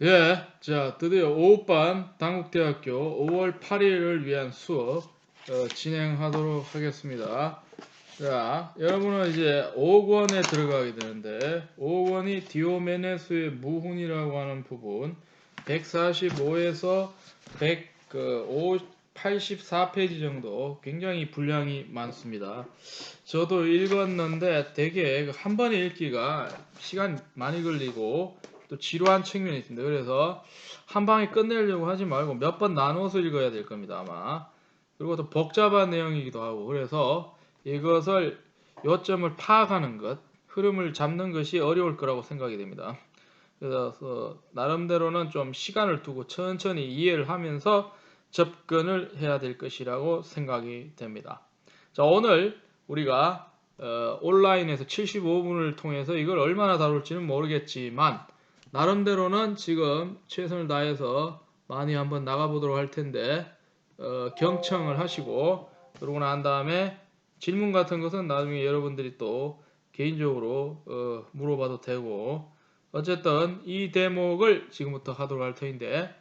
예, 자, 드디어 오후반 당국대학교 5월 8일을 위한 수업 진행하도록 하겠습니다. 자, 여러분은 이제 5권에 들어가게 되는데 5권이 디오메네스의 무훈이라고 하는 부분 145에서 184페이지 정도 굉장히 분량이 많습니다. 저도 읽었는데 되게 한 번에 읽기가 시간 많이 걸리고 또 지루한 측면이 있습니다. 그래서 한 방에 끝내려고 하지 말고 몇 번 나눠서 읽어야 될 겁니다, 아마. 그리고 또 복잡한 내용이기도 하고 그래서 이것을 요점을 파악하는 것, 흐름을 잡는 것이 어려울 거라고 생각이 됩니다. 그래서 나름대로는 좀 시간을 두고 천천히 이해를 하면서 접근을 해야 될 것이라고 생각이 됩니다. 자, 오늘 우리가 온라인에서 75분을 통해서 이걸 얼마나 다룰지는 모르겠지만 나름대로는 지금 최선을 다해서 많이 한번 나가보도록 할 텐데 경청을 하시고 그러고 난 다음에 질문 같은 것은 나중에 여러분들이 또 개인적으로 물어봐도 되고 어쨌든 이 대목을 지금부터 하도록 할 터인데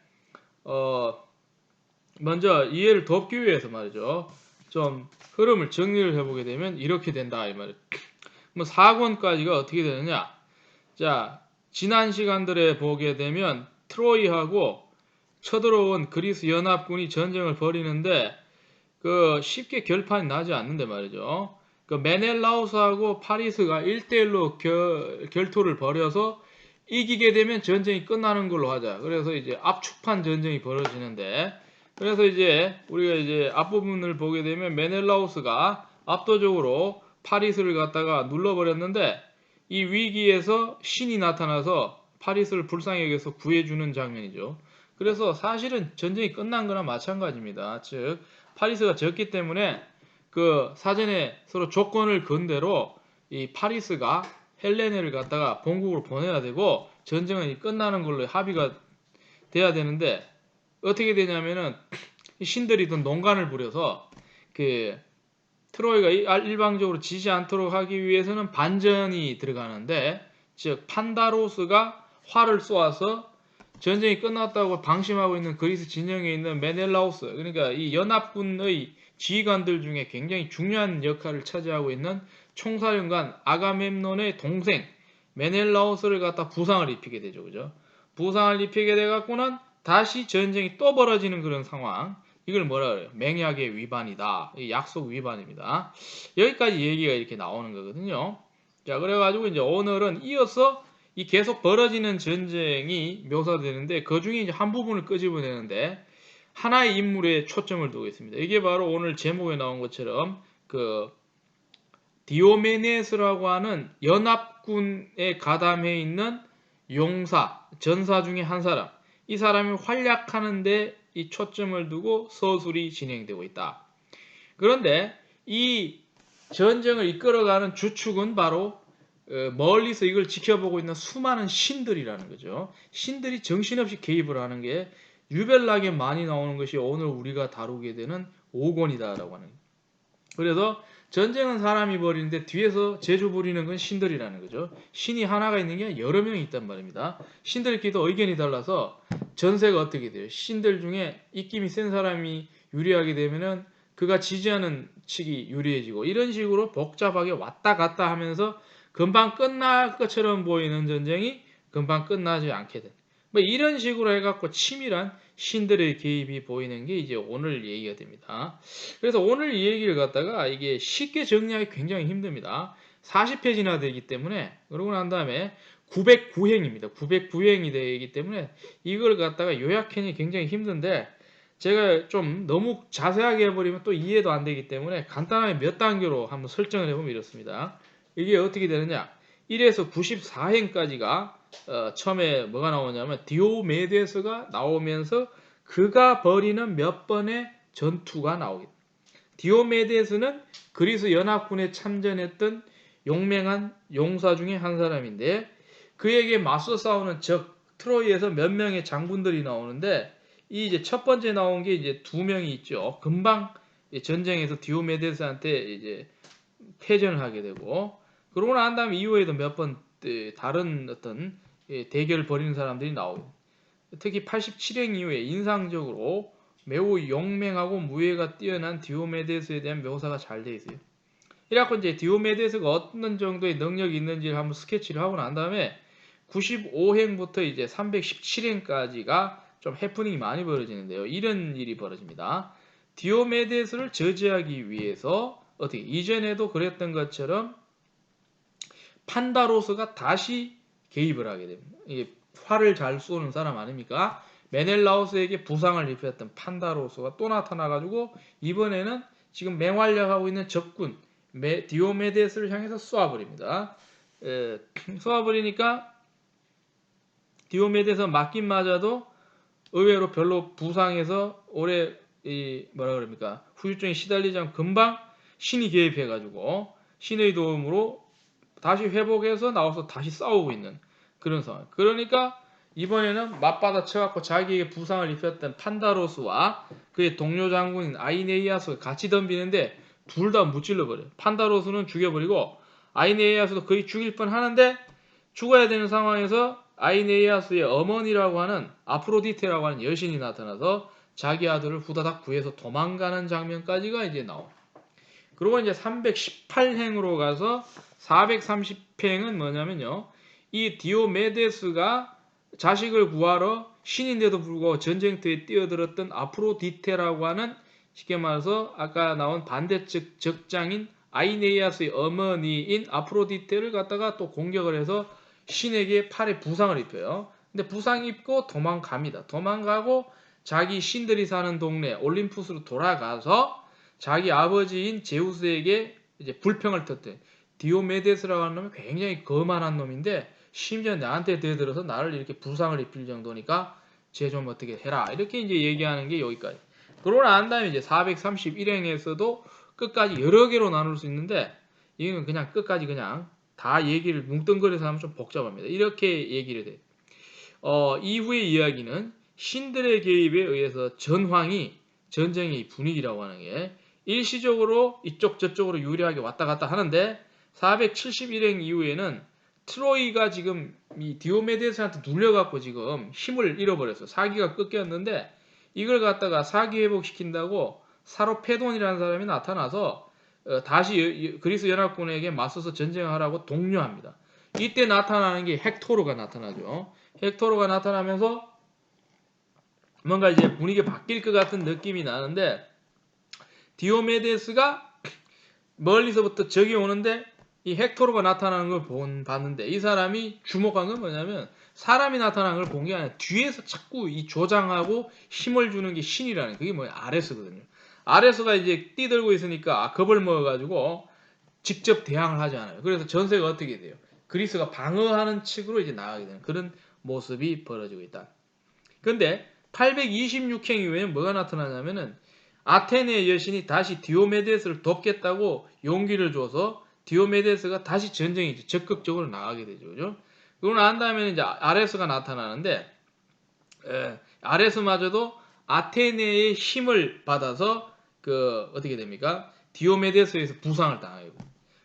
먼저 이해를 돕기 위해서 말이죠. 좀 흐름을 정리를 해보게 되면 이렇게 된다 이 말이에요. 뭐 4권까지가 어떻게 되느냐? 자, 지난 시간들에 보게 되면 트로이하고 쳐들어온 그리스 연합군이 전쟁을 벌이는데 그 쉽게 결판이 나지 않는데 말이죠. 그 메넬라우스하고 파리스가 1대1로 결투를 벌여서 이기게 되면 전쟁이 끝나는 걸로 하자. 그래서 이제 압축판 전쟁이 벌어지는데 그래서 이제 우리가 이제 앞부분을 보게 되면 메넬라우스가 압도적으로 파리스를 갖다가 눌러버렸는데 이 위기에서 신이 나타나서 파리스를 불쌍히 여겨서 구해주는 장면이죠. 그래서 사실은 전쟁이 끝난 거나 마찬가지입니다. 즉 파리스가 졌기 때문에 그 사전에 서로 조건을 건 대로 이 파리스가 헬레네를 갖다가 본국으로 보내야 되고 전쟁은 끝나는 걸로 합의가 돼야 되는데 어떻게 되냐면은 신들이 더 농간을 부려서 그 트로이가 일방적으로 지지 않도록 하기 위해서는 반전이 들어가는데 즉 판다로스가 활을 쏘아서 전쟁이 끝났다고 방심하고 있는 그리스 진영에 있는 메넬라우스 그러니까 이 연합군의 지휘관들 중에 굉장히 중요한 역할을 차지하고 있는 총사령관 아가멤논의 동생 메넬라우스를 갖다 부상을 입히게 되죠. 그죠? 부상을 입히게 돼 갖고는 다시 전쟁이 또 벌어지는 그런 상황. 이걸 뭐라 그래요? 맹약의 위반이다. 약속 위반입니다. 여기까지 얘기가 이렇게 나오는 거거든요. 자, 그래가지고 이제 오늘은 이어서 이 계속 벌어지는 전쟁이 묘사되는데 그 중에 이제 한 부분을 끄집어내는데 하나의 인물에 초점을 두고 있습니다. 이게 바로 오늘 제목에 나온 것처럼 그 디오메네스라고 하는 연합군에 가담해 있는 용사, 전사 중에 한 사람. 이 사람이 활약하는데 이 초점을 두고 서술이 진행되고 있다. 그런데 이 전쟁을 이끌어가는 주축은 바로 멀리서 이걸 지켜보고 있는 수많은 신들이라는 거죠. 신들이 정신없이 개입을 하는 게 유별나게 많이 나오는 것이 오늘 우리가 다루게 되는 5권이다라고 하는 거예요. 그래서 전쟁은 사람이 벌이는데 뒤에서 제주 부리는 건 신들이라는 거죠. 신이 하나가 있는 게 여러 명이 있단 말입니다. 신들끼리도 의견이 달라서 전세가 어떻게 돼요? 신들 중에 입김이 센 사람이 유리하게 되면은 그가 지지하는 측이 유리해지고 이런 식으로 복잡하게 왔다 갔다 하면서 금방 끝날 것처럼 보이는 전쟁이 금방 끝나지 않게 된. 뭐 이런 식으로 해갖고 치밀한 신들의 개입이 보이는 게 이제 오늘 얘기가 됩니다. 그래서 오늘 이 얘기를 갖다가 이게 쉽게 정리하기 굉장히 힘듭니다. 40페이지나 되기 때문에 그러고 난 다음에 909행입니다. 909행이 되기 때문에 이걸 갖다가 요약하기 굉장히 힘든데 제가 좀 너무 자세하게 해버리면 또 이해도 안 되기 때문에 간단하게 몇 단계로 한번 설정을 해보면 이렇습니다. 이게 어떻게 되느냐 1에서 94행까지가 처음에 뭐가 나오냐면 디오메데스가 나오면서 그가 벌이는 몇 번의 전투가 나오겠다. 디오메데스는 그리스 연합군에 참전했던 용맹한 용사 중에 한 사람인데 그에게 맞서 싸우는 적 트로이에서 몇 명의 장군들이 나오는데 이 이제 첫 번째 나온 게 이제 두 명이 있죠. 금방 전쟁에서 디오메데스한테 이제 패전을 하게 되고 그러고 난 다음 이후에도 몇 번 다른 어떤 대결을 벌이는 사람들이 나오고 특히 87행 이후에 인상적으로 매우 용맹하고 무예가 뛰어난 디오메데스에 대한 묘사가 잘 되어 있어요. 이래갖고 이제 디오메데스가 어떤 정도의 능력이 있는지를 한번 스케치를 하고 난 다음에 95행부터 이제 317행까지가 좀 해프닝이 많이 벌어지는데요. 이런 일이 벌어집니다. 디오메데스를 저지하기 위해서 어떻게 이전에도 그랬던 것처럼 판다로스가 다시 개입을 하게 됩니다. 이게 활을 잘 쏘는 사람 아닙니까? 메넬라우스에게 부상을 입혔던 판다로스가 또 나타나가지고 이번에는 지금 맹활약하고 있는 적군 디오메데스를 향해서 쏘아버립니다. 쏘아버리니까 디오메데스 맞긴 맞아도 의외로 별로 부상해서 오래 뭐라 그럽니까 후유증에 시달리지 않고 금방 신이 개입해가지고 신의 도움으로 다시 회복해서 나와서 다시 싸우고 있는 그런 상황. 그러니까 이번에는 맞받아 쳐갖고 자기에게 부상을 입혔던 판다로스와 그의 동료 장군인 아이네이아스가 같이 덤비는데 둘 다 무찔러버려요. 판다로스는 죽여버리고 아이네이아스도 거의 죽일 뻔하는데 죽어야 되는 상황에서 아이네이아스의 어머니라고 하는 아프로디테라고 하는 여신이 나타나서 자기 아들을 후다닥 구해서 도망가는 장면까지가 이제 나옵니다. 그리고 이제 318행으로 가서 430행은 뭐냐면요. 이 디오메데스가 자식을 구하러 신인데도 불구하고 전쟁터에 뛰어들었던 아프로디테라고 하는 쉽게 말해서 아까 나온 반대측 적장인 아이네이아스의 어머니인 아프로디테를 갖다가 또 공격을 해서 신에게 팔에 부상을 입혀요. 근데 부상 입고 도망갑니다. 도망가고 자기 신들이 사는 동네 올림푸스로 돌아가서 자기 아버지인 제우스에게 이제 불평을 터뜨린 디오메데스라고 하는 놈이 굉장히 거만한 놈인데 심지어 나한테 대들어서 나를 이렇게 부상을 입힐 정도니까 쟤 좀 어떻게 해라 이렇게 이제 얘기하는 게 여기까지. 그러고 난 다음에 이제 431행에서도 끝까지 여러 개로 나눌 수 있는데 이건 그냥 끝까지 그냥 다 얘기를 뭉뚱그려서 하면 좀 복잡합니다. 이렇게 얘기를 돼. 이후의 이야기는 신들의 개입에 의해서 전황이 전쟁의 분위기라고 하는 게 일시적으로 이쪽 저쪽으로 유리하게 왔다 갔다 하는데 471행 이후에는 트로이가 지금 이 디오메데스한테 눌려갖고 지금 힘을 잃어버렸어. 사기가 꺾였는데 이걸 갖다가 사기 회복시킨다고 사로페돈이라는 사람이 나타나서 다시 그리스 연합군에게 맞서서 전쟁하라고 독려합니다. 이때 나타나는 게 헥토르가 나타나죠. 헥토르가 나타나면서 뭔가 이제 분위기가 바뀔 것 같은 느낌이 나는데 디오메데스가 멀리서부터 적이 오는데 이 헥토르가 나타나는 걸 봤는데 이 사람이 주목한 건 뭐냐면 사람이 나타나는 걸 본 게 아니라 뒤에서 자꾸 이 조장하고 힘을 주는 게 신이라는 그게 뭐야 아레스거든요. 아레스가 이제 띠들고 있으니까 겁을 먹어가지고 직접 대항을 하지 않아요. 그래서 전세가 어떻게 돼요? 그리스가 방어하는 측으로 이제 나가게 되는 그런 모습이 벌어지고 있다. 그런데 826행 이후에는 뭐가 나타나냐면은 아테네의 여신이 다시 디오메데스를 돕겠다고 용기를 줘서 디오메데스가 다시 전쟁에 적극적으로 나가게 되죠. 그죠? 그러고 난 다음에는 이제 아레스가 나타나는데 아레스마저도 아테네의 힘을 받아서 어떻게 됩니까? 디오메데스에서 부상을 당하고.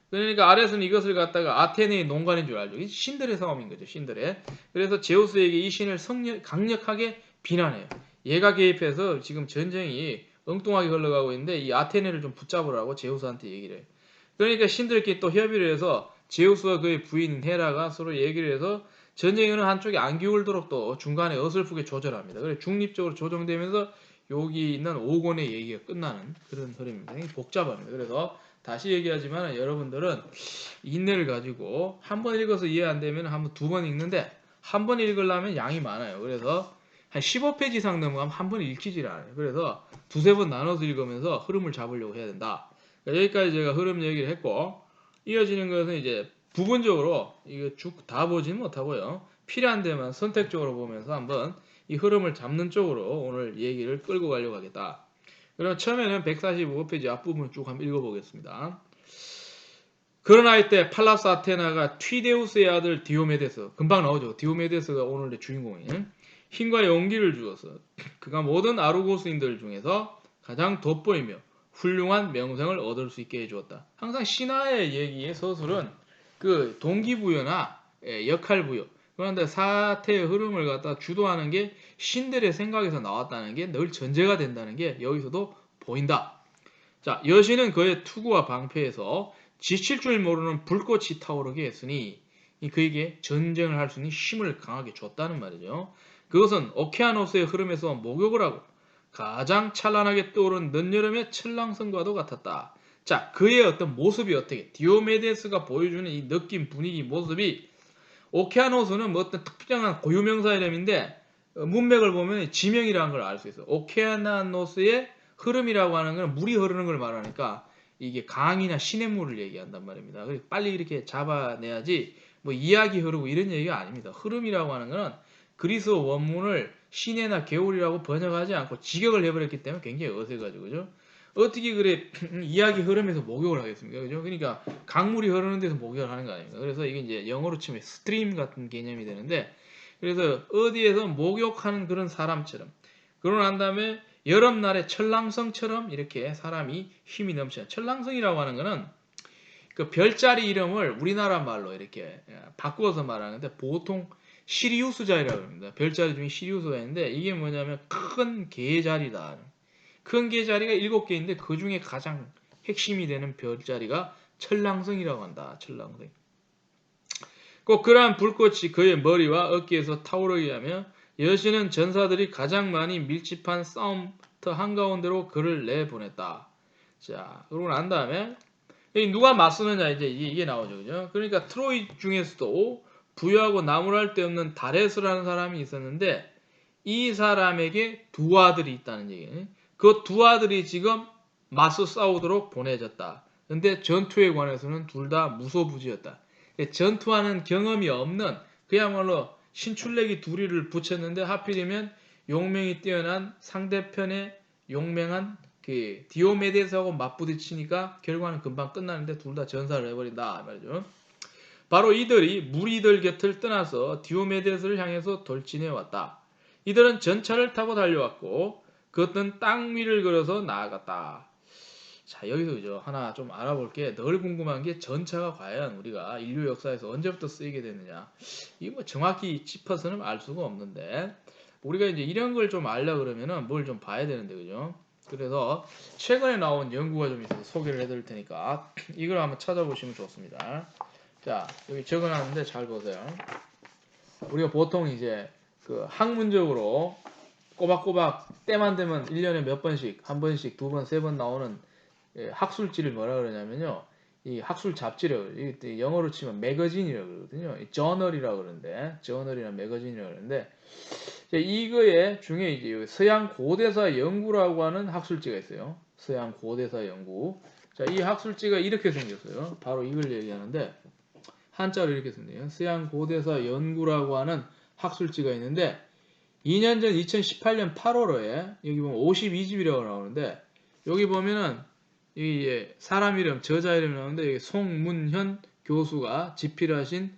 그러니까 아레스는 이것을 갖다가 아테네의 농간인 줄 알죠. 신들의 싸움인 거죠. 신들의. 그래서 제우스에게 이 신을 강력하게 비난해요. 얘가 개입해서 지금 전쟁이 엉뚱하게 흘러가고 있는데 이 아테네를 좀 붙잡으라고 제우스한테 얘기를 해요. 그러니까 신들끼리 또 협의를 해서 제우스와 그의 부인 헤라가 서로 얘기를 해서 전쟁이 어느 한쪽이 안 기울도록 또 중간에 어설프게 조절합니다. 그래서 중립적으로 조정되면서 여기 있는 5권의 얘기가 끝나는 그런 흐름입니다. 복잡합니다. 그래서 다시 얘기하지만 여러분들은 인내를 가지고 한 번 읽어서 이해 안 되면 한번 두 번 읽는데 한 번 읽으려면 양이 많아요. 그래서 한 15페이지 이상 넘어가면 한 번 읽히질 않아요. 그래서 두세 번 나눠서 읽으면서 흐름을 잡으려고 해야 된다. 여기까지 제가 흐름 얘기를 했고 이어지는 것은 이제 부분적으로 이거 쭉 다 보지는 못하고요. 필요한 데만 선택적으로 보면서 한번 이 흐름을 잡는 쪽으로 오늘 얘기를 끌고 가려고 하겠다. 그럼 처음에는 145페이지 앞부분 쭉 한번 읽어보겠습니다. 그러나 이때 팔라스 아테나가 튀데우스의 아들 디오메데스 금방 나오죠. 디오메데스가 오늘의 주인공이에요. 힘과 용기를 주어서 그가 모든 아르고스인들 중에서 가장 돋보이며 훌륭한 명성을 얻을 수 있게 해주었다. 항상 신화의 얘기의 서술은 그 동기부여나 역할부여 그런데 사태의 흐름을 갖다 주도하는 게 신들의 생각에서 나왔다는 게 늘 전제가 된다는 게 여기서도 보인다. 자, 여신은 그의 투구와 방패에서 지칠 줄 모르는 불꽃이 타오르게 했으니 그에게 전쟁을 할 수 있는 힘을 강하게 줬다는 말이죠. 그것은 오케아노스의 흐름에서 목욕을 하고 가장 찬란하게 떠오른 늦여름의 천랑성과도 같았다. 자, 그의 어떤 모습이 어떻게 디오메데스가 보여주는 이 느낌, 분위기, 모습이 오케아노스는 뭐 어떤 특별한 고유명사 이름인데 문맥을 보면 지명이라는 걸 알 수 있어. 오케아노스의 흐름이라고 하는 건 물이 흐르는 걸 말하니까 이게 강이나 시냇물을 얘기한단 말입니다. 빨리 이렇게 잡아내야지 뭐 이야기 흐르고 이런 얘기가 아닙니다. 흐름이라고 하는 거는 그리스어 원문을 시내나 개울이라고 번역하지 않고 직역을 해버렸기 때문에 굉장히 어색하죠. 그죠? 어떻게 그래 이야기 흐름에서 목욕을 하겠습니까? 그죠? 그러니까 강물이 흐르는 데서 목욕을 하는 거 아닙니까? 그래서 이게 이제 영어로 치면 스트림 같은 개념이 되는데 그래서 어디에서 목욕하는 그런 사람처럼 그러고 난 다음에 여름날의 천랑성처럼 이렇게 사람이 힘이 넘치는 천랑성이라고 하는 거는 그 별자리 이름을 우리나라 말로 이렇게 바꾸어서 말하는데 보통 시리우스자리라고 합니다. 별자리 중에 시리우스가 있는데 이게 뭐냐면 큰 개자리다. 큰 개자리가 7개인데 그 중에 가장 핵심이 되는 별자리가 천랑성이라고 한다. 천랑성. 꼭 그러한 불꽃이 그의 머리와 어깨에서 타오르게 하며 여신은 전사들이 가장 많이 밀집한 싸움터 한가운데로 그를 내보냈다. 자, 그러고 난 다음에 누가 맞서느냐 이제 이게 나오죠. 그죠? 그러니까 트로이 중에서도 부유하고 나무랄 데 없는 다레스라는 사람이 있었는데 이 사람에게 두 아들이 있다는 얘기예요. 그 두 아들이 지금 맞서 싸우도록 보내졌다. 근데 전투에 관해서는 둘 다 무소부지였다. 전투하는 경험이 없는 그야말로 신출내기 둘이를 붙였는데 하필이면 용맹이 뛰어난 상대편의 용맹한 그 디오메데스하고 맞부딪히니까 결과는 금방 끝나는데 둘 다 전사를 해버린다 말이죠. 바로 이들이 무리들 곁을 떠나서 디오메데스를 향해서 돌진해 왔다. 이들은 전차를 타고 달려왔고 그것은 땅 위를 걸어서 나아갔다. 자, 여기서 그죠 하나 좀 알아볼게. 늘 궁금한 게 전차가 과연 우리가 인류 역사에서 언제부터 쓰이게 됐느냐. 이거 뭐 정확히 짚어서는 알 수가 없는데 우리가 이제 이런 걸 좀 알려 그러면은 뭘 좀 봐야 되는데 그죠. 그래서 최근에 나온 연구가 좀 있어서 소개를 해드릴 테니까 이걸 한번 찾아보시면 좋습니다. 자, 여기 적어놨는데 잘 보세요. 우리가 보통 이제 그 학문적으로 꼬박꼬박 때만 되면 1년에 몇 번씩, 한 번씩, 두 번, 세 번 나오는 학술지를 뭐라 그러냐면요. 이 학술 잡지를 영어로 치면 매거진이라고 그러거든요. 저널이라고 그러는데, 저널이나 매거진이라고 그러는데, 이거에 중에 이제 서양 고대사 연구라고 하는 학술지가 있어요. 서양 고대사 연구. 자, 이 학술지가 이렇게 생겼어요. 바로 이걸 얘기하는데, 한자로 이렇게 생겨요. 서양 고대사 연구라고 하는 학술지가 있는데, 2년 전 2018년 8월호에 여기 보면 52집이라고 나오는데 여기 보면은 이 사람 이름 저자 이름이 나오는데 여기 송문현 교수가 집필하신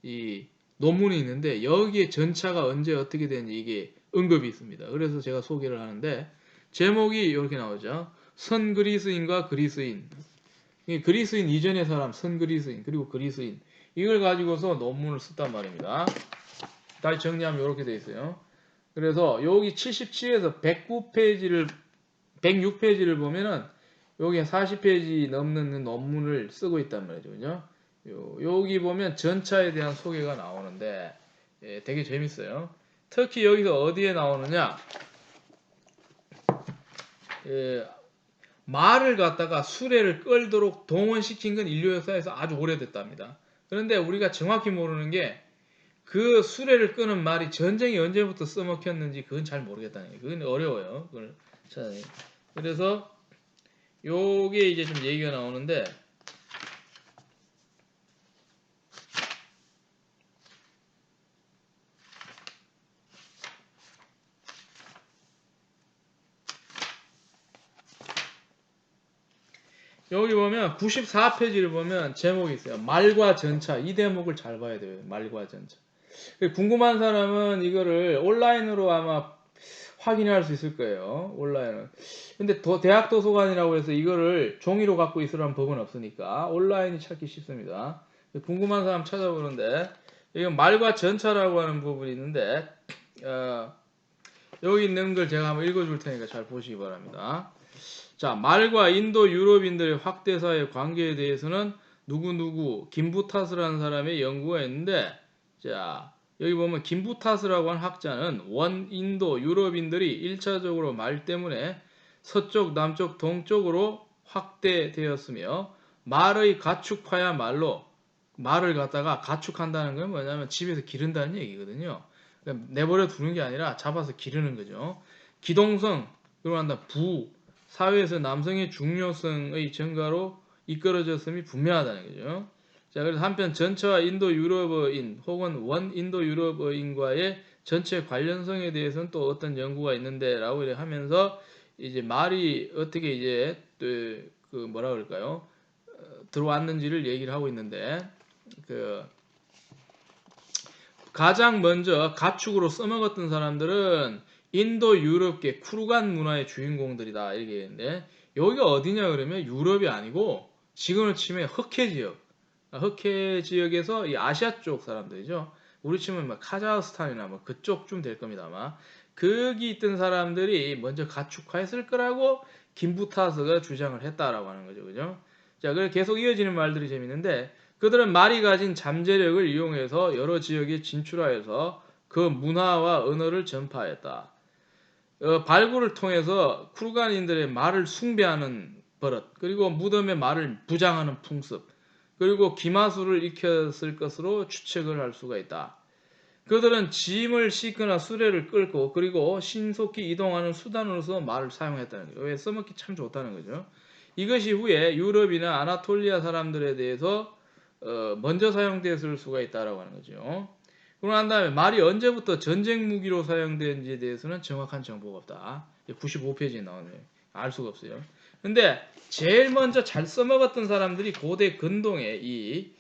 이 논문이 있는데 여기에 전차가 언제 어떻게 되는지 이게 언급이 있습니다. 그래서 제가 소개를 하는데 제목이 이렇게 나오죠. 선그리스인과 그리스인. 그리스인 이전의 사람 선그리스인 그리고 그리스인 이걸 가지고서 논문을 썼단 말입니다. 다시 정리하면 이렇게 돼 있어요. 그래서 여기 77에서 109페이지를 106페이지를 보면은 여기 40페이지 넘는 논문을 쓰고 있단 말이죠. 그죠? 여기 보면 전차에 대한 소개가 나오는데 되게 재밌어요. 특히 여기서 어디에 나오느냐? 말을 갖다가 수레를 끌도록 동원시킨 건 인류 역사에서 아주 오래됐답니다. 그런데 우리가 정확히 모르는 게 그 수레를 끄는 말이 전쟁이 언제부터 써먹혔는지 그건 잘 모르겠다는 거예요. 그건 어려워요. 그걸 찾아내기. 그래서 요게 이제 좀 얘기가 나오는데 여기 보면 94페이지를 보면 제목이 있어요. 말과 전차. 이 대목을 잘 봐야 돼요. 말과 전차. 궁금한 사람은 이거를 온라인으로 아마 확인할 수 있을 거예요. 온라인은. 근데 대학 도서관이라고 해서 이거를 종이로 갖고 있으라는 법은 없으니까 온라인이 찾기 쉽습니다. 궁금한 사람 찾아보는데 이건 말과 전차라고 하는 부분이 있는데 여기 있는 걸 제가 한번 읽어줄 테니까 잘 보시기 바랍니다. 자, 말과 인도 유럽인들의 확대사의 관계에 대해서는 누구누구 김부타스라는 사람의 연구가 있는데, 자, 여기 보면 김부타스라고 하는 학자는 원 인도 유럽인들이 1차적으로 말 때문에 서쪽, 남쪽, 동쪽으로 확대되었으며 말의 가축화야말로 말을 갖다가 가축한다는 건 뭐냐면 집에서 기른다는 얘기거든요. 그러니까 내버려 두는 게 아니라 잡아서 기르는 거죠. 기동성, 그리고 한다 부, 사회에서 남성의 중요성의 증가로 이끌어졌음이 분명하다는 거죠. 자, 그래서 한편 전체와 인도 유럽어인 혹은 원 인도 유럽어인과의 전체 관련성에 대해서는 또 어떤 연구가 있는데라고 하면서 이제 말이 어떻게 이제 그 뭐라 그럴까요? 들어왔는지를 얘기를 하고 있는데 그 가장 먼저 가축으로 써먹었던 사람들은 인도 유럽계 쿠르간 문화의 주인공들이다 이렇게 얘기했는데 여기가 어디냐 그러면 유럽이 아니고 지금을 치면 흑해 지역, 흑해 지역에서 이 아시아 쪽 사람들이죠. 우리 치면 막 카자흐스탄이나 뭐 그쪽쯤 될 겁니다 아마. 거기 있던 사람들이 먼저 가축화했을 거라고 김부타스가 주장을 했다라고 하는 거죠, 그죠? 자, 그래서 계속 이어지는 말들이 재밌는데 그들은 말이 가진 잠재력을 이용해서 여러 지역에 진출하여서 그 문화와 언어를 전파했다. 발굴을 통해서 쿠르간인들의 말을 숭배하는 버릇, 그리고 무덤의 말을 부장하는 풍습, 그리고 기마술을 익혔을 것으로 추측을 할 수가 있다. 그들은 짐을 싣거나 수레를 끌고 그리고 신속히 이동하는 수단으로서 말을 사용했다는 거예요. 왜 써먹기 참 좋다는 거죠. 이것이 후에 유럽이나 아나톨리아 사람들에 대해서 먼저 사용됐을 수가 있다라고 하는 거죠. 그러고 난 다음에 말이 언제부터 전쟁 무기로 사용되는지에 대해서는 정확한 정보가 없다. 95페이지에 나오네요. 알 수가 없어요. 근데 제일 먼저 잘 써먹었던 사람들이 고대 근동의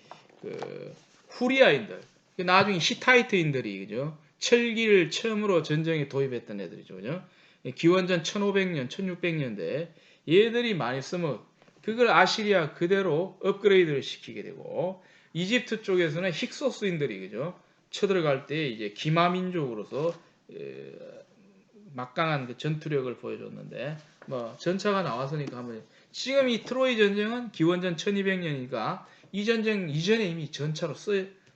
후리아인들, 나중에 히타이트인들이 그죠? 철기를 처음으로 전쟁에 도입했던 애들이죠, 그죠? 기원전 1500년, 1600년대 얘들이 많이 써먹. 그걸 아시리아 그대로 업그레이드를 시키게 되고 이집트 쪽에서는 힉소스인들이 그죠? 쳐들어갈 때 이제 기마민족으로서 막강한 그 전투력을 보여줬는데 뭐 전차가 나와서니까 한번 지금 이 트로이 전쟁은 기원전 1200년이니까 이 전쟁 이전에 이미 전차로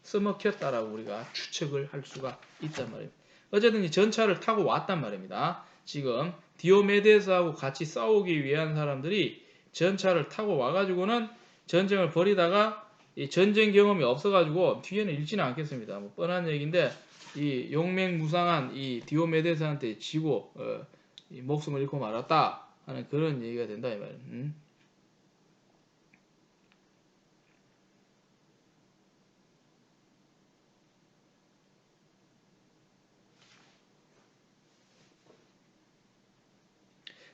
써먹혔다라고 우리가 추측을 할 수가 있단 말입니다. 어쨌든 이 전차를 타고 왔단 말입니다. 지금 디오메데스하고 같이 싸우기 위한 사람들이 전차를 타고 와가지고는 전쟁을 벌이다가 이 전쟁 경험이 없어가지고 뒤에는 읽지는 않겠습니다. 뭐 뻔한 얘기인데 이 용맹무상한 이 디오메데스한테 지고 이 목숨을 잃고 말았다 하는 그런 얘기가 된다 이 말이에요.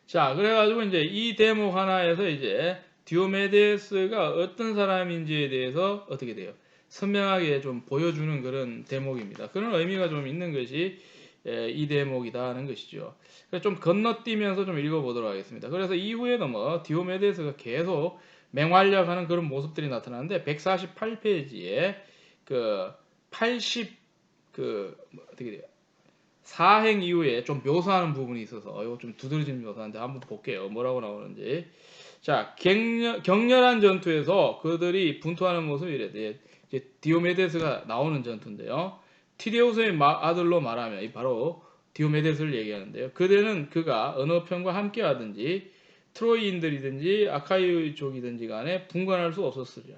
자, 그래가지고 이제 이 대목 하나에서 이제 디오메데스가 어떤 사람인지에 대해서 어떻게 돼요? 선명하게 좀 보여주는 그런 대목입니다. 그런 의미가 좀 있는 것이 이 대목이다 하는 것이죠. 그래서 좀 건너뛰면서 좀 읽어보도록 하겠습니다. 그래서 이후에는 뭐 디오메데스가 계속 맹활약하는 그런 모습들이 나타나는데 148페이지에 그 80 어떻게 돼요? 사행 이후에 좀 묘사하는 부분이 있어서 이거 좀 두드러진 묘사인데 한번 볼게요. 뭐라고 나오는지. 자, 격렬한 전투에서 그들이 분투하는 모습이 이래. 이제 디오메데스가 나오는 전투인데요. 티레우스의 아들로 말하면 바로 디오메데스를 얘기하는데요. 그대는 그가 어느 편과 함께 하든지 트로이인들이든지 아카이족이든지 간에 분간할 수 없었으리라.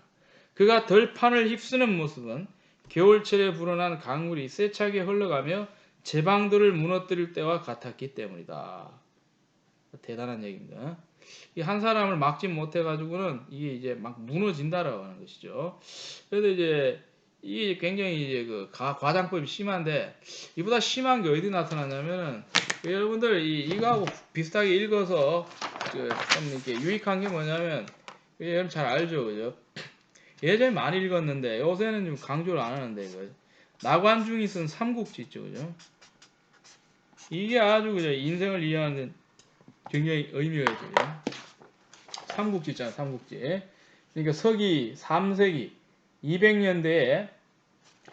그가 들판을 휩쓰는 모습은 겨울철에 불어난 강물이 세차게 흘러가며 제방들을 무너뜨릴 때와 같았기 때문이다. 대단한 얘기입니다. 이 한 사람을 막지 못해가지고는 이게 이제 막 무너진다라고 하는 것이죠. 그래서 이제 이게 굉장히 이제 그 과장법이 심한데 이보다 심한 게 어디 나타나냐면은 여러분들 이거하고 비슷하게 읽어서 좀 이렇게 유익한 게 뭐냐면 여러분 잘 알죠, 그죠? 예전에 많이 읽었는데 요새는 좀 강조를 안 하는데 이거 나관중이 쓴 삼국지 있죠, 그죠? 이게 아주 그냥 인생을 이해하는 굉장히 의미가 있어요. 삼국지 있잖아, 삼국지. 그러니까 서기 3세기 200년대에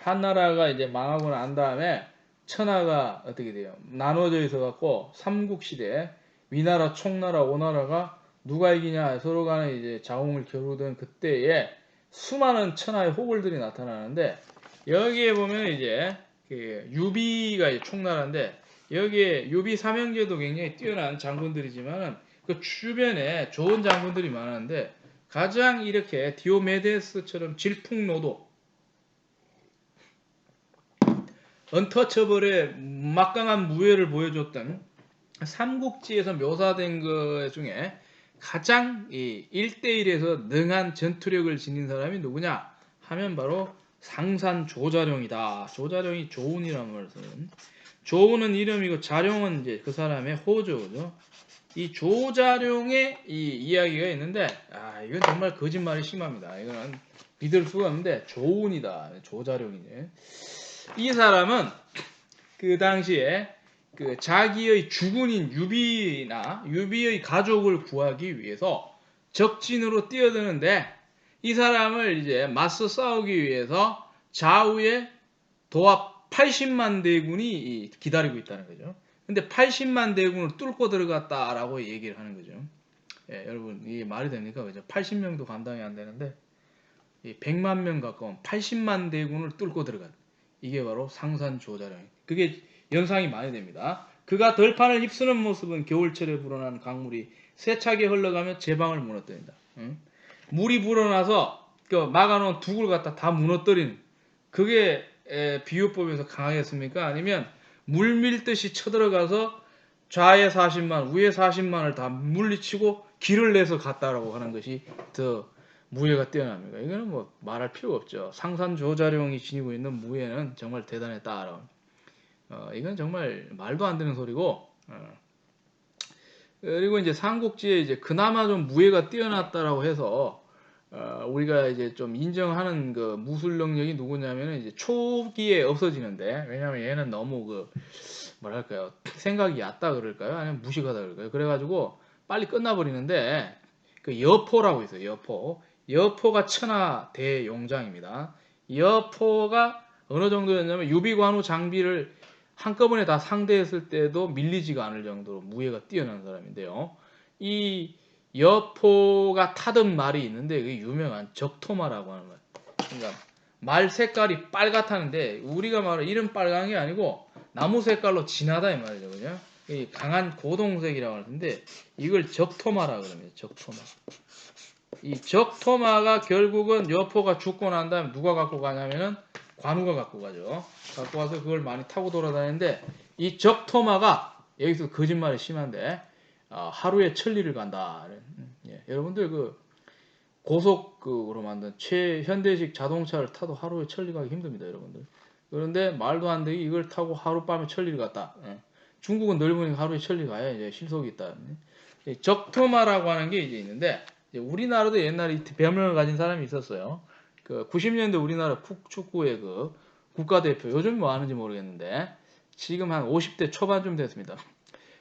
한 나라가 이제 망하고 난 다음에 천하가 어떻게 돼요? 나눠져 있어 갖고 삼국시대 위나라, 총나라, 오나라가 누가 이기냐 서로 간에 이제 자웅을 겨루던 그때에 수많은 천하의 호걸들이 나타나는데 여기에 보면 이제 그 유비가 이제 총나라인데 여기에 유비 삼형제도 굉장히 뛰어난 장군들이지만은 그 주변에 좋은 장군들이 많았는데 가장 이렇게 디오메데스처럼 질풍노도 언터처블의 막강한 무예를 보여줬던 삼국지에서 묘사된 것 중에 가장 이 1대1에서 능한 전투력을 지닌 사람이 누구냐 하면 바로 상산 조자룡이다. 조자룡이 조운이라는 말을 쓰는 조운은 이름이고 자룡은 이제 그 사람의 호조죠. 이 조자룡의 이 이야기가 있는데 이건 정말 거짓말이 심합니다. 이거는 믿을 수가 없는데 조운이다. 조자룡이네. 이 사람은 그 당시에 그 자기의 주군인 유비의 가족을 구하기 위해서 적진으로 뛰어드는데 이 사람을 이제 맞서 싸우기 위해서 좌우에 도합 80만 대군이 기다리고 있다는 거죠. 근데 80만 대군을 뚫고 들어갔다라고 얘기를 하는 거죠. 예, 여러분 이게 말이 됩니까? 그죠? 80명도 감당이 안 되는데 100만 명 가까운 80만 대군을 뚫고 들어간 이게 바로 상산조자룡. 그게 연상이 많이 됩니다. 그가 들판을 휩쓰는 모습은 겨울철에 불어난 강물이 세차게 흘러가며 제방을 무너뜨린다. 응? 물이 불어나서 그 막아놓은 둑을 갖다 다 무너뜨리는 그게 비유법에서 강하겠습니까? 아니면 물 밀듯이 쳐들어가서 좌에 40만, 우에 40만을 다 물리치고 길을 내서 갔다라고 하는 것이 더 무예가 뛰어납니다. 이거는 뭐 말할 필요가 없죠. 상산조자룡이 지니고 있는 무예는 정말 대단했다. 이건 정말 말도 안 되는 소리고. 그리고 이제 삼국지에 이제 그나마 좀 무예가 뛰어났다라고 해서 우리가 이제 좀 인정하는 그 무술 능력이 누구냐면은 이제 초기에 없어지는데 왜냐면 얘는 너무 그 뭐랄까요 생각이 얕다 그럴까요? 아니면 무식하다 그럴까요? 그래가지고 빨리 끝나버리는데 그 여포라고 있어요. 여포. 여포가 천하 대용장입니다. 여포가 어느 정도였냐면 유비관우 장비를 한꺼번에 다 상대했을 때도 밀리지가 않을 정도로 무예가 뛰어난 사람인데요. 이 여포가 타던 말이 있는데 그게 유명한 적토마라고 하는 말. 그러니까 말 색깔이 빨갛다는데 우리가 말하는 이런 빨간 게 아니고 나무 색깔로 진하다 이 말이죠. 그죠? 이 강한 고동색이라고 하는데 이걸 적토마라 그럽니다. 적토마. 이 적토마가 결국은 여포가 죽고 난 다음에 누가 갖고 가냐면은 관우가 갖고 가죠. 갖고 와서 그걸 많이 타고 돌아다니는데 이 적토마가 여기서 거짓말이 심한데 하루에 1000리를 간다. 예, 여러분들 그 고속으로 만든 최현대식 자동차를 타도 하루에 1000리 가기 힘듭니다, 여러분들. 그런데 말도 안 되게 이걸 타고 하룻밤에 1000리를 갔다. 예. 중국은 넓으니까 하루에 1000리 가야 이제 실속이 있다. 적토마라고 하는 게 이제 있는데 우리나라도 옛날에 배명을 가진 사람이 있었어요. 그 90년대 우리나라 축구의 그 국가대표 요즘 뭐 하는지 모르겠는데 지금 한 50대 초반쯤 됐습니다.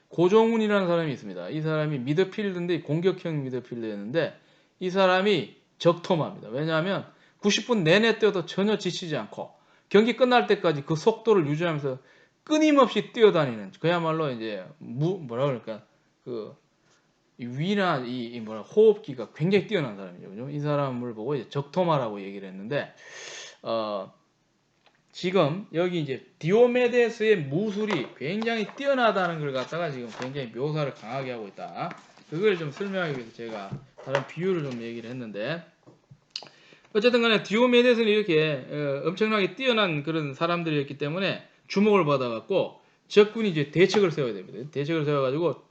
고종훈이라는 사람이 있습니다. 이 사람이 미드필드인데 공격형 미드필드였는데 이 사람이 적토마입니다. 왜냐하면 90분 내내 뛰어도 전혀 지치지 않고 경기 끝날 때까지 그 속도를 유지하면서 끊임없이 뛰어다니는 그야말로 이제 뭐라 그럴까 그 위나 이 뭐라 호흡기가 굉장히 뛰어난 사람이죠. 그죠? 이 사람을 보고 이제 적토마라고 얘기를 했는데 지금 여기 이제 디오메데스의 무술이 굉장히 뛰어나다는 걸 갖다가 지금 굉장히 묘사를 강하게 하고 있다. 그걸 좀 설명하기 위해서 제가 다른 비유를 좀 얘기를 했는데 어쨌든 간에 디오메데스는 이렇게 엄청나게 뛰어난 그런 사람들이었기 때문에 주목을 받아갖고 적군이 이제 대책을 세워야 됩니다. 대책을 세워가지고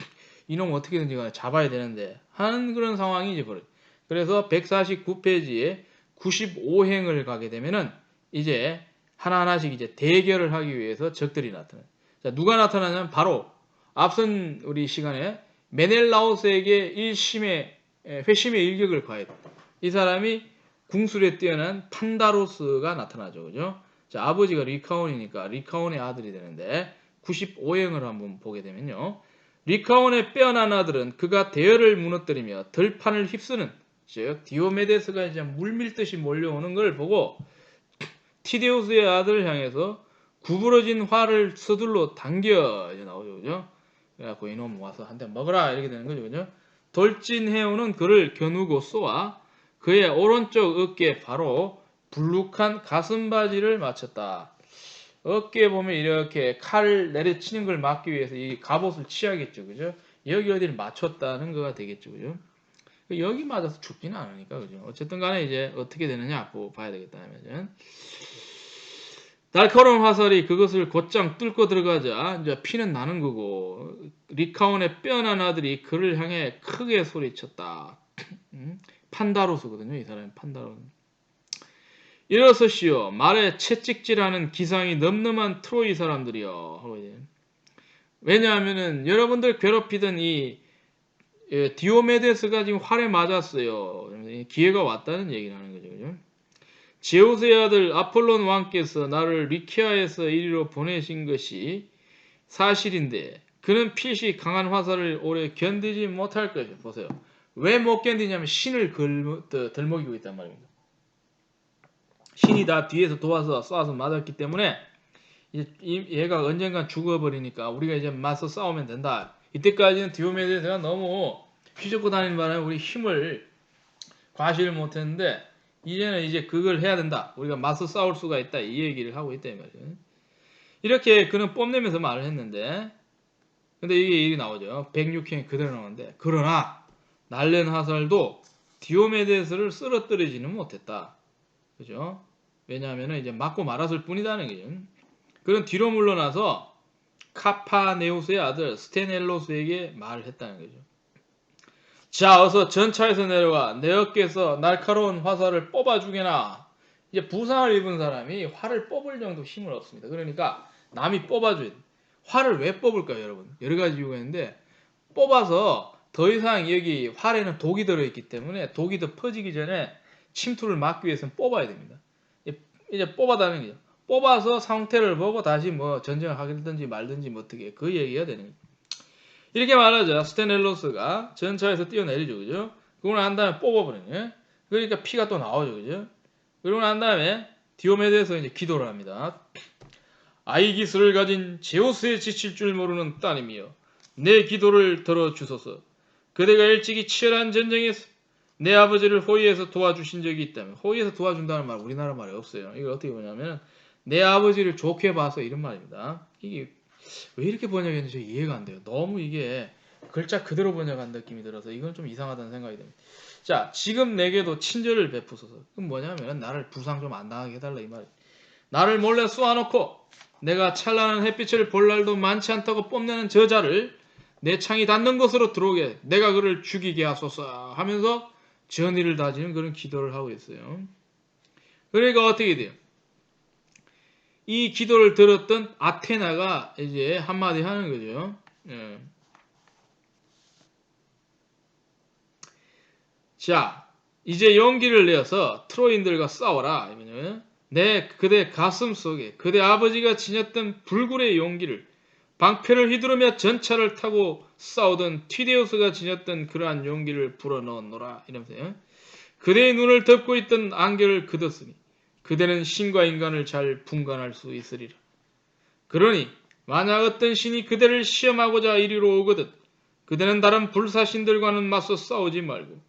이놈 어떻게든지 간에 잡아야 되는데 하는 그런 상황이 이제 벌어요. 그래서 149페이지에 95행을 가게 되면은 이제 하나하나씩 이제 대결을 하기 위해서 적들이 나타나요. 자, 누가 나타나냐면 바로 앞선 우리 시간에 메넬라우스에게 회심의 일격을 가했다. 이 사람이 궁술에 뛰어난 판다로스가 나타나죠. 그죠? 자, 아버지가 리카온이니까 리카온의 아들이 되는데 95행을 한번 보게 되면요. 리카온의 빼어난 아들은 그가 대열을 무너뜨리며 들판을 휩쓰는 즉 디오메데스가 이제 물밀듯이 몰려오는 걸 보고 티데우스의 아들을 향해서 구부러진 활을 서둘러 당겨 이제 나오죠, 그죠? 그래갖고 이놈 와서 한 대 먹어라 이렇게 되는 거죠, 그죠? 돌진 해오는 그를 겨누고 쏘아 그의 오른쪽 어깨에 바로 불룩한 가슴바지를 맞췄다. 어깨에 보면 이렇게 칼을 내려치는 걸 막기 위해서 이 갑옷을 취하겠죠, 그죠? 여기 어디를 맞췄다는 거가 되겠죠, 그죠? 여기 맞아서 죽지는 않으니까, 그죠? 어쨌든 간에 이제 어떻게 되느냐 봐야 되겠다 하면 날카로운 화살이 그것을 곧장 뚫고 들어가자 이제 피는 나는 거고 리카온의 빼어난 아들이 그를 향해 크게 소리쳤다. 판다로스거든요. 이 사람이 판다로스. 일어서시오. 말에 채찍질하는 기상이 늠름한 트로이 사람들이여. 왜냐하면은 여러분들 괴롭히던 이 디오메데스가 지금 활에 맞았어요. 기회가 왔다는 얘기를 하는 거죠. 그죠? 제우스의 아들 아폴론 왕께서 나를 리키아에서 이리로 보내신 것이 사실인데 그는 필시 강한 화살을 오래 견디지 못할 것이에요. 보세요. 왜 못 견디냐면 신을 들먹이고 있단 말입니다. 신이 다 뒤에서 도와서 쏴서 맞았기 때문에 이제 얘가 언젠간 죽어버리니까 우리가 이제 맞서 싸우면 된다. 이때까지는 디오메데스가 너무 휘젓고 다니는 바람에 우리 힘을 과시를 못했는데 이제는 이제 그걸 해야 된다. 우리가 맞서 싸울 수가 있다. 이 얘기를 하고 있다 이 말이에요. 이렇게 그는 뽐내면서 말을 했는데 근데 이게 일이 나오죠. 106형이 그대로 나오는데 그러나 날랜 화살도 디오메데스를 쓰러뜨리지는 못했다. 그죠? 왜냐하면 이제 맞고 말았을 뿐이다는 거죠. 그는 뒤로 물러나서 카파네우스의 아들 스테넬로스에게 말을 했다는 거죠. 자, 어서 전차에서 내려가 내 어깨에서 날카로운 화살을 뽑아주게나. 이제 부상을 입은 사람이 활을 뽑을 정도 힘은 없습니다. 그러니까 남이 뽑아줘야 돼. 활을 왜 뽑을까요, 여러분? 여러 가지 이유가 있는데 뽑아서 더 이상 여기 활에는 독이 들어있기 때문에 독이 더 퍼지기 전에 침투를 막기 위해서는 뽑아야 됩니다. 이제 뽑아다는 거죠. 뽑아서 상태를 보고 다시 뭐 전쟁을 하겠든지 말든지 뭐 어떻게 그 얘기가 되는 거죠. 이렇게 말하자 스테넬로스가 전차에서 뛰어내리죠, 그죠? 그러고 난 다음에 뽑아버리네. 그러니까 피가 또 나오죠, 그죠? 그러고 난 다음에 디오메데에서 이제 기도를 합니다. 아이기스를 가진 제우스에 지칠 줄 모르는 따님이여, 내 기도를 들어주소서. 그대가 일찍이 치열한 전쟁에서 내 아버지를 호위에서 도와주신 적이 있다면, 호위에서 도와준다는 말 우리나라 말에 없어요. 이거 어떻게 보냐면 내 아버지를 좋게 봐서 이런 말입니다. 이게 왜 이렇게 번역했는지 이해가 안 돼요. 너무 이게 글자 그대로 번역한 느낌이 들어서 이건 좀 이상하다는 생각이 듭니다. 자, 지금 내게도 친절을 베푸소서. 그럼 뭐냐면 나를 부상 좀 안 당하게 해달라 이 말이에요. 나를 몰래 쏘아놓고 내가 찬란한 햇빛을 볼 날도 많지 않다고 뽐내는 저자를 내 창이 닿는 곳으로 들어오게 내가 그를 죽이게 하소서 하면서 전의를 다지는 그런 기도를 하고 있어요. 그러니까 어떻게 돼요? 이 기도를 들었던 아테나가 이제 한마디 하는 거죠. 예. 자, 이제 용기를 내어서 트로인들과 싸워라. 그대 가슴 속에 그대 아버지가 지녔던 불굴의 용기를 방패를 휘두르며 전차를 타고 싸우던 티데우스가 지녔던 그러한 용기를 불어넣어노라. 이러면서요. 그대의 눈을 덮고 있던 안개를 걷었으니 그대는 신과 인간을 잘 분간할 수 있으리라. 그러니 만약 어떤 신이 그대를 시험하고자 이리로 오거든 그대는 다른 불사신들과는 맞서 싸우지 말고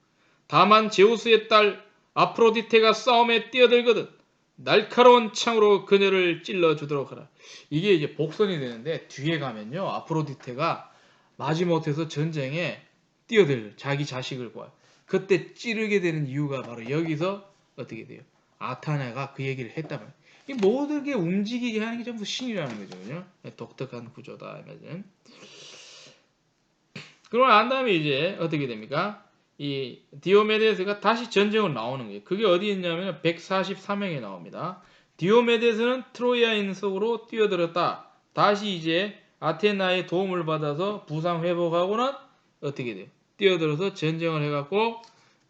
다만 제우스의 딸 아프로디테가 싸움에 뛰어들거든 날카로운 창으로 그녀를 찔러주도록 하라. 이게 이제 복선이 되는데 뒤에 가면요 아프로디테가 마지못해서 전쟁에 뛰어들 자기 자식을 구해요. 그때 찌르게 되는 이유가 바로 여기서 어떻게 돼요? 아타네가 그 얘기를 했단 말이에요. 이 모든 게 움직이게 하는 게 전부 신이라는 거죠. 그죠? 독특한 구조다. 그러고 난 다음에 이제 어떻게 됩니까? 이 디오메데스가 다시 전쟁으로 나오는 거예요. 그게 어디 있냐면 143행에 나옵니다. 디오메데스는 트로이아인 속으로 뛰어들었다. 다시 이제 아테나의 도움을 받아서 부상 회복하고는 어떻게 돼요? 뛰어들어서 전쟁을 해갖고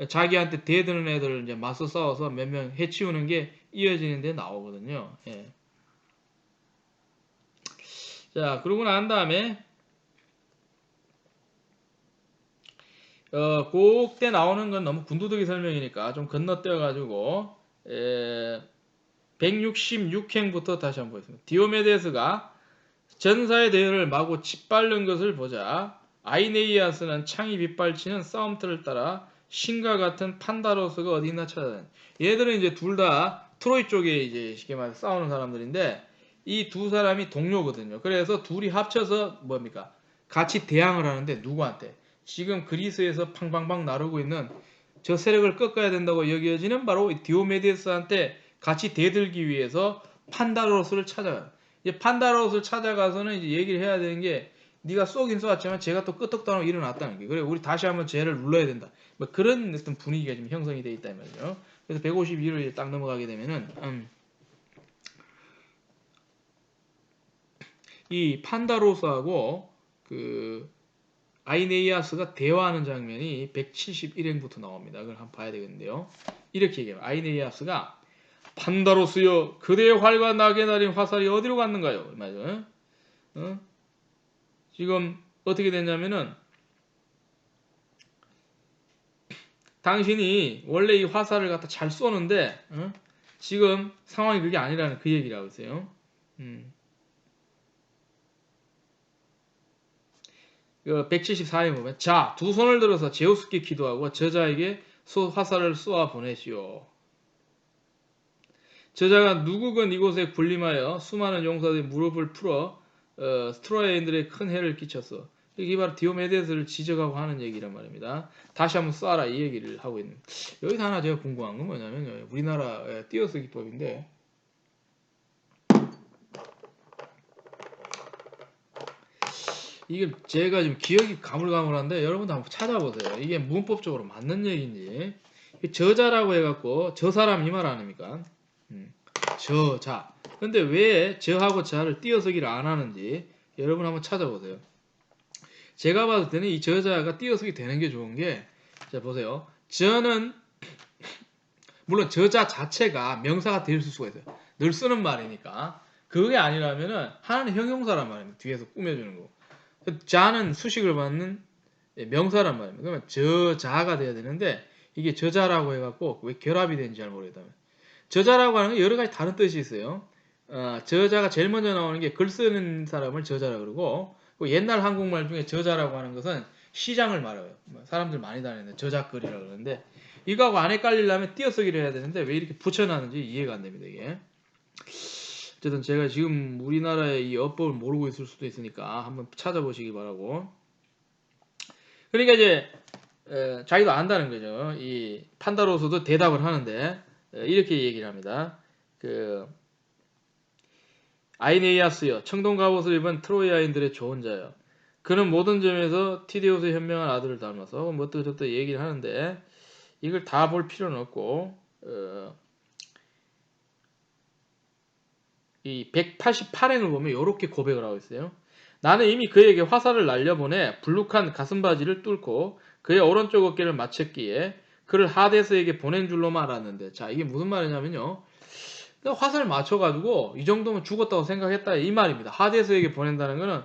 자기한테 대드는 애들을 이제 맞서 싸워서 몇 명 해치우는 게 이어지는 데 나오거든요. 예. 자, 그러고 난 다음에 그때 나오는 건 너무 군두더기 설명이니까 좀 건너뛰어 가지고 166행부터 다시 한번 보겠습니다. 디오메데스가 전사의 대열을 마구 짓밟는 것을 보자 아이네이아스는 창이 빗발치는 싸움터를 따라 신과 같은 판다로스가 어디 있나 찾아다니. 얘들은 이제 둘 다 트로이 쪽에 이제 쉽게 말해 싸우는 사람들인데 이 두 사람이 동료거든요. 그래서 둘이 합쳐서 뭡니까? 같이 대항을 하는데 누구한테? 지금 그리스에서 팡팡팡 나르고 있는 저 세력을 꺾어야 된다고 여겨지는 바로 디오메데스한테 같이 대들기 위해서 판다로스를 찾아가요. 이제 판다로스를 찾아가서는 이제 얘기를 해야 되는 게 네가 쏘긴 쏘았지만 제가 또 끄떡당하고 일어났다는 게 그래 우리 다시 한번 쟤를 눌러야 된다. 뭐 그런 어떤 분위기가 지금 형성이 돼 있다 이 말이죠. 그래서 152를 딱 넘어가게 되면은 이 판다로스하고 그 아이네이아스가 대화하는 장면이 171행부터 나옵니다. 그걸 한번 봐야 되겠는데요. 이렇게 얘기해요. 아이네이아스가 판다로스여 그대의 활과 낙에 날린 화살이 어디로 갔는가요? 맞아요. 지금 어떻게 됐냐면은 당신이 원래 이 화살을 갖다 잘 쏘는데 지금 상황이 그게 아니라는 그 얘기를 하고 있어요. 174에 보면 자, 두 손을 들어서 제우스께 기도하고 저자에게 화살을 쏘아 보내시오. 저자가 누구건 이곳에 군림하여 수많은 용사들의 무릎을 풀어 스트로아인들의 큰 해를 끼쳤어. 이게 바로 디오메데스를 지적하고 하는 얘기란 말입니다. 다시 한번 쏴라 이 얘기를 하고 있는. 여기서 하나 제가 궁금한 건 뭐냐면 우리나라 띄어쓰기법인데 이게 제가 지금 기억이 가물가물한데 여러분도 한번 찾아보세요. 이게 문법적으로 맞는 얘기인지. 저자라고 해갖고 저 사람 이 말 아닙니까? 저자. 근데 왜 저하고 자를 띄어쓰기를 안 하는지 여러분 한번 찾아보세요. 제가 봤을 때는 이 저자가 띄어쓰기 되는 게 좋은 게, 자 보세요. 저는 물론 저자 자체가 명사가 될 수가 있어요. 늘 쓰는 말이니까. 그게 아니라면은 하나는 형용사란 말입니다. 뒤에서 꾸며주는 거. 자는 수식을 받는 명사란 말입니다. 그러면 저자가 돼야 되는데 이게 저자라고 해갖고 왜 결합이 되는지 잘 모르겠다. 저자라고 하는 게 여러 가지 다른 뜻이 있어요. 저자가 제일 먼저 나오는 게 글 쓰는 사람을 저자라 그러고 옛날 한국말 중에 저자라고 하는 것은 시장을 말해요. 사람들 많이 다니는데 저작글이라고 그러는데 이거하고 안 헷갈리려면 띄어쓰기를 해야 되는데 왜 이렇게 붙여놨는지 이해가 안 됩니다. 이게. 어쨌든 제가 지금 우리나라의 이 어법을 모르고 있을 수도 있으니까 한번 찾아보시기 바라고. 그러니까 이제 자기도 안다는 거죠. 이 판다로스도 대답을 하는데 이렇게 얘기를 합니다. 아이네이아스여 청동 갑옷을 입은 트로이아인들의 좋은 자여 그는 모든 점에서 티데우스의 현명한 아들을 닮아서 뭐 어떠저떠 얘기를 하는데 이걸 다 볼 필요는 없고 이 188행을 보면 이렇게 고백을 하고 있어요. 나는 이미 그에게 화살을 날려보내 불룩한 가슴바지를 뚫고 그의 오른쪽 어깨를 맞췄기에 그를 하데스에게 보낸 줄로만 알았는데 자 이게 무슨 말이냐면요. 화살을 맞춰가지고 이 정도면 죽었다고 생각했다 이 말입니다. 하데스에게 보낸다는 거는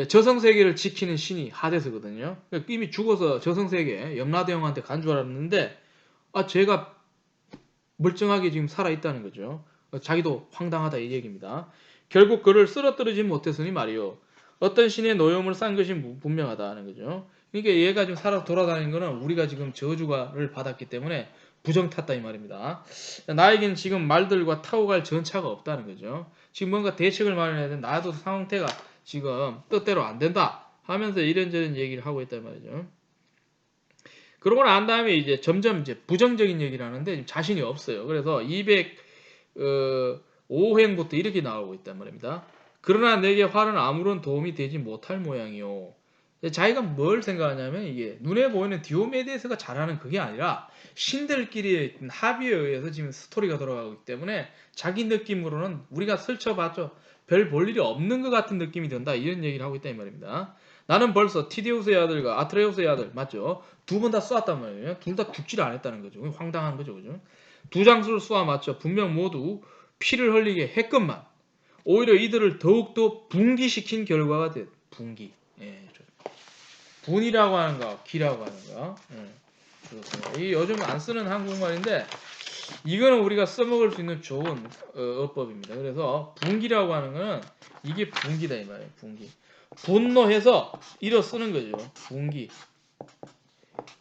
저성세계를 지키는 신이 하데스거든요. 이미 죽어서 저성세계 염라대왕한테 간 줄 알았는데 제가 멀쩡하게 지금 살아있다는 거죠. 자기도 황당하다 이 얘기입니다. 결국 그를 쓰러뜨리지 못했으니 말이요. 어떤 신의 노여움을 싼 것이 분명하다는 거죠. 그러니까 얘가 지금 살아 돌아다니는 거는 우리가 지금 저주가를 받았기 때문에 부정탔다 이 말입니다. 나에겐 지금 말들과 타고 갈 전차가 없다는 거죠. 지금 뭔가 대책을 마련해야 되는데 나도 상태가 지금 뜻대로 안 된다 하면서 이런저런 얘기를 하고 있단 말이죠. 그러고 난 다음에 이제 점점 이제 부정적인 얘기를 하는데 자신이 없어요. 그래서 205행부터 이렇게 나오고 있단 말입니다. 그러나 내게 활은 아무런 도움이 되지 못할 모양이요. 자기가 뭘 생각하냐면 이게 눈에 보이는 디오메데스가 잘하는 그게 아니라 신들끼리의 합의에 의해서 지금 스토리가 돌아가고 있기 때문에 자기 느낌으로는 우리가 설쳐봤죠. 별 볼 일이 없는 것 같은 느낌이 든다. 이런 얘기를 하고 있다 이 말입니다. 나는 벌써 티데우스의 아들과 아트레우스의 아들 맞죠? 두 번 다 쏘았단 말이에요. 둘 다 죽지를 않았다는 거죠. 황당한 거죠. 그죠? 두 장수를 쏘아 맞죠. 분명 모두 피를 흘리게 했건만 오히려 이들을 더욱더 분기시킨 결과가 분기. 예, 분이라고 하는 거, 기라고 하는 거. 이 요즘 안 쓰는 한국말인데 이거는 우리가 써먹을 수 있는 좋은 어법입니다. 그래서 분기라고 하는 거는 이게 분기다 이 말이에요. 분기. 분노해서 일어 쓰는 거죠. 분기.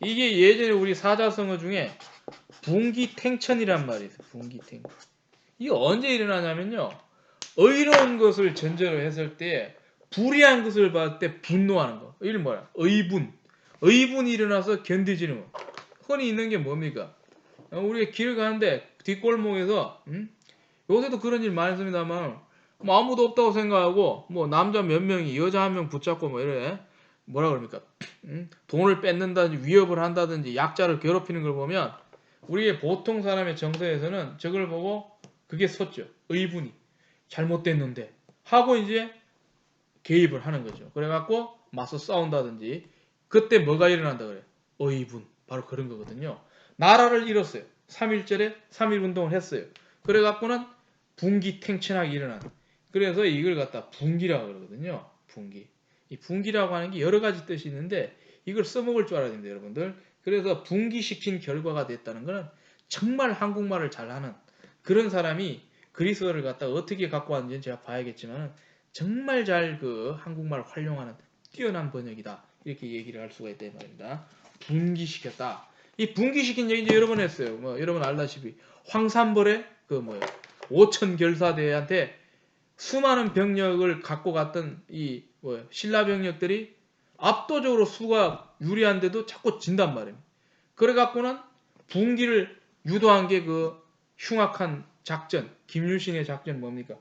이게 예전에 우리 사자성어 중에 분기탱천이란 말이 있어요. 분기탱천. 이게 언제 일어나냐면요. 의로운 것을 전제로 했을 때 불의한 것을 봤을 때 분노하는 거. 이게 뭐야? 의분. 의분이 일어나서 견디지는 거. 흔히 있는 게 뭡니까? 우리가 길 가는데 뒷골목에서 요새도 그런 일 많이 있습니다만 뭐 아무도 없다고 생각하고 뭐 남자 몇 명이 여자 한 명 붙잡고 뭐 이래 뭐라 그럽니까? 돈을 뺏는다든지 위협을 한다든지 약자를 괴롭히는 걸 보면 우리의 보통 사람의 정서에서는 저걸 보고 그게 섰죠. 의분이 잘못됐는데 하고 이제 개입을 하는 거죠. 그래갖고 맞서 싸운다든지 그때 뭐가 일어난다 그래? 의분. 바로 그런 거거든요. 나라를 잃었어요. 3.1절에 3.1운동을 했어요. 그래갖고는 분기탱천하게 일어난. 그래서 이걸 갖다 분기라고 그러거든요. 분기. 이 분기라고 하는 게 여러 가지 뜻이 있는데 이걸 써먹을 줄 알아야 됩니다, 여러분들. 그래서 분기시킨 결과가 됐다는 것은 정말 한국말을 잘하는 그런 사람이 그리스어를 갖다 어떻게 갖고 왔는지 제가 봐야겠지만 정말 잘 그 한국말을 활용하는 뛰어난 번역이다. 이렇게 얘기를 할 수가 있다 이 말입니다. 분기시켰다. 이 분기시킨 얘기 이제 여러 번 했어요. 뭐 여러분 알다시피 황산벌의 그 뭐예요? 5천 결사대한테 수많은 병력을 갖고 갔던 이 뭐예요? 신라 병력들이 압도적으로 수가 유리한데도 자꾸 진단 말이에요. 그래 갖고는 분기를 유도한 게 그 흉악한 작전, 김유신의 작전 뭡니까?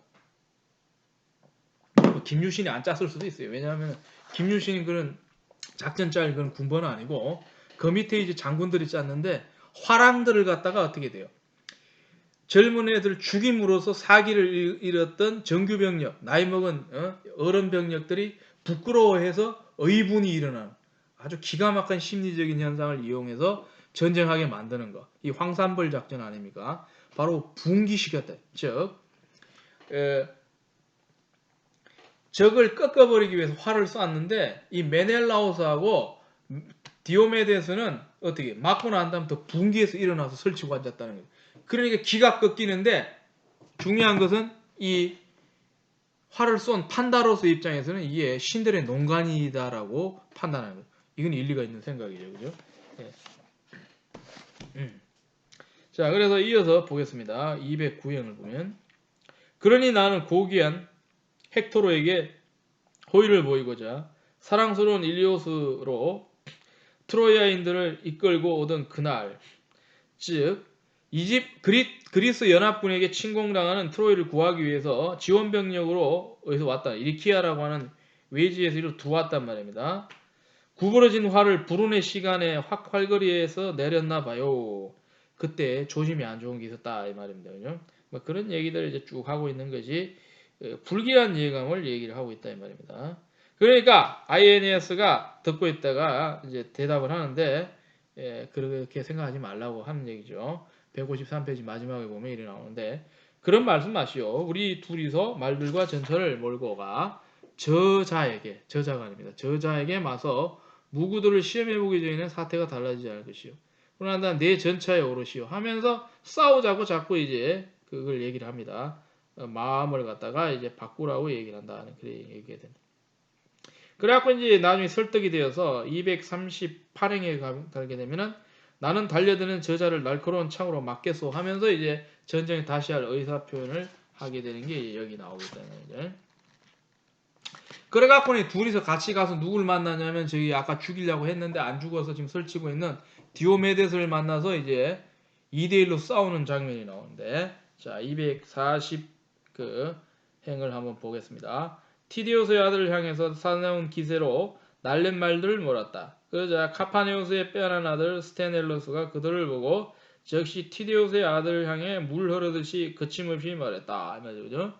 김유신이 안 짰을 수도 있어요. 왜냐하면 김유신이 그런 작전 짤 그런 군번은 아니고 그 밑에 이제 장군들이 짰는데 화랑들을 갖다가 어떻게 돼요? 젊은 애들 죽임으로써 사기를 잃었던 정규병력, 나이 먹은 어른 병력들이 부끄러워해서 의분이 일어나는 아주 기가 막힌 심리적인 현상을 이용해서 전쟁하게 만드는 거. 이 황산벌 작전 아닙니까? 바로 분기시켰다. 즉 적을 꺾어버리기 위해서 활을 쐈는데 이 메넬라우스하고 디오메데스는 어떻게 맞고 난 다음 더 분기에서 일어나서 설치고 앉았다는 거예요. 그러니까 기가 꺾이는데 중요한 것은 이 활을 쏜 판다로스 입장에서는 이게 신들의 농간이다라고 판단하는 거예요. 이건 일리가 있는 생각이죠. 그죠? 네. 자, 그래서 이어서 보겠습니다. 209행을 보면 그러니 나는 고귀한 헥토로에게 호의를 보이고자 사랑스러운 일리오스로 트로이아인들을 이끌고 오던 그날 즉 그리스 연합군에게 침공당하는 트로이를 구하기 위해서 지원병력으로 어디서 왔다. 이리키아라고 하는 외지에서 이리로 들어왔단 말입니다. 구부러진 활을 불운의 시간에 활거리에서 내렸나 봐요. 그때 조심이 안 좋은 게 있었다 이 말입니다. 그죠? 뭐 그런 얘기들을 이제 쭉 하고 있는 거지 불길한 예감을 얘기를 하고 있다 이 말입니다. 그러니까 INS가 듣고 있다가 이제 대답을 하는데 그렇게 생각하지 말라고 하는 얘기죠. 153페이지 마지막에 보면 이렇게 나오는데 그런 말씀 마시오. 우리 둘이서 말들과 전차를 몰고 가 저자가 아닙니다. 저자에게 마서 무구들을 시험해보기 전에는 사태가 달라지지 않을 것이요. 그러나 내 전차에 오르시오 하면서 싸우자고 자꾸 이제 그걸 얘기를 합니다. 마음을 갖다가 이제 바꾸라고 얘기를 한다는 그런 얘기가 됩니다. 그래갖고 이제 나중에 설득이 되어서 238행에 가게 되면은 나는 달려드는 저자를 날카로운 창으로 맞겠소 하면서 이제 전쟁에 다시 할 의사표현을 하게 되는 게 여기 나오겠다는 거죠. 그래갖고 둘이서 같이 가서 누굴 만나냐면 저기 아까 죽이려고 했는데 안 죽어서 지금 설치고 있는 디오메데스를 만나서 이제 2대1로 싸우는 장면이 나오는데 자 240 그 행을 한번 보겠습니다. 티디오스의 아들을 향해서 사나운 기세로 날랜 말들을 몰았다. 그러자 카파네우스의 빼어난 아들 스테넬로스가 그들을 보고 즉시 티디오스의 아들을 향해 물 흐르듯이 거침없이 말했다. 그죠?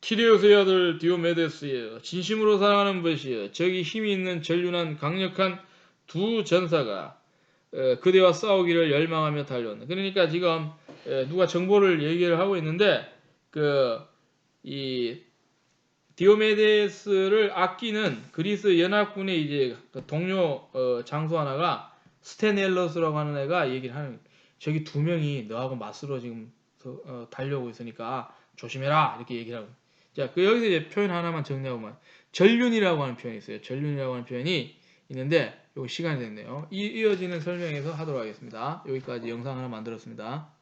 티디오스의 아들 디오메데스여 진심으로 사랑하는 것이여 저기 힘이 있는 전륜한 강력한 두 전사가 그대와 싸우기를 열망하며 달려온다. 그러니까 지금 누가 정보를 얘기를 하고 있는데 이 디오메데스를 아끼는 그리스 연합군의 이제 동료 장수 하나가 스탠 앨러스라고 하는 애가 얘기를 하는 저기 두 명이 너하고 맞서러 지금 달려오고 있으니까 조심해라 이렇게 얘기를 하고. 자, 그 여기서 이제 표현 하나만 정리하고만 전륜이라고 하는 표현이 있어요. 전륜이라고 하는 표현이 있는데 요거 시간이 됐네요. 이어지는 설명에서 하도록 하겠습니다. 여기까지 영상 하나 만들었습니다.